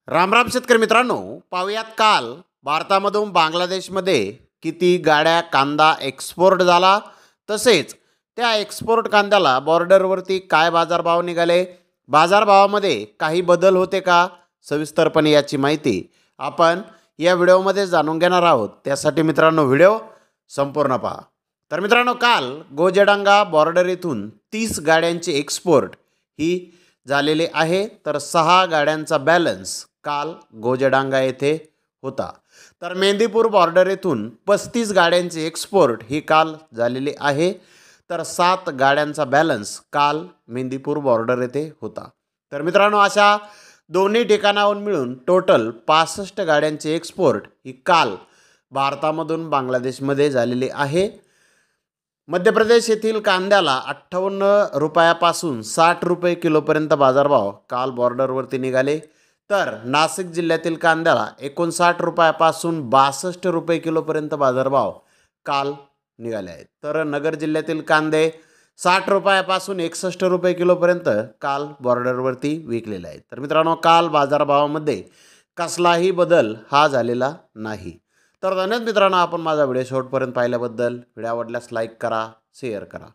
राम राम शेतकरी मित्रांनो, पाहूयात काल भारतामधून बांगलादेशमध्ये किती गाड्या कांदा एक्सपोर्ट झाला, तसेच त्या एक्सपोर्ट कांद्याला बॉर्डरवरती काय बाजारभाव निघाले, बाजारभावामध्ये काही बदल होते का, सविस्तरपणे याची माहिती आपण या व्हिडिओमध्ये जाणून घेणार आहोत। त्यासाठी मित्रांनो व्हिडिओ संपूर्ण पहा। तर मित्रांनो, काल गोजडांगा बॉर्डर येथून 30 गाड्यांची एक्सपोर्ट ही झालेली आहे, तर 6 गाड्यांचा बॅलन्स काल गोजडांगा येथे होता। तर मेंदीपूर बॉर्डर येथून 35 गाड्यांची एक्सपोर्ट ही काल झालेली आहे, तर 7 गाड्यांचा बॅलन्स काल मेंदीपूर बॉर्डर येथे होता। तर मित्रांनो, अशा दोन्ही ठिकाणाहून मिळून टोटल 65 गाड्यांची एक्सपोर्ट ही काल भारतामधून बांगलादेशमध्ये झालेली आहे। मध्य प्रदेश येथील कांद्याला 58 रुपयापासून 60 रुपये किलोपर्यंत बाजारभाव काल बॉर्डरवरती निघाले, तर नाशिक जिल्ह्यातील कांद्याला 59 रुपयापासून 62 रुपये किलोपर्यंत बाजारभाव काल निघाले आहेत। तर नगर जिल्ह्यातील कांदे 60 रुपयापासून 61 रुपये किलोपर्यंत काल बॉर्डरवरती विकलेले आहेत। तर मित्रांनो, काल बाजारभावामध्ये कसलाही बदल हा झालेला नाही। तर धन्यवाद मित्रांनो, आपण माझा व्हिडिओ शेवटपर्यंत पाहिल्याबद्दल। व्हिडिओ आवडल्यास लाईक करा, शेअर करा।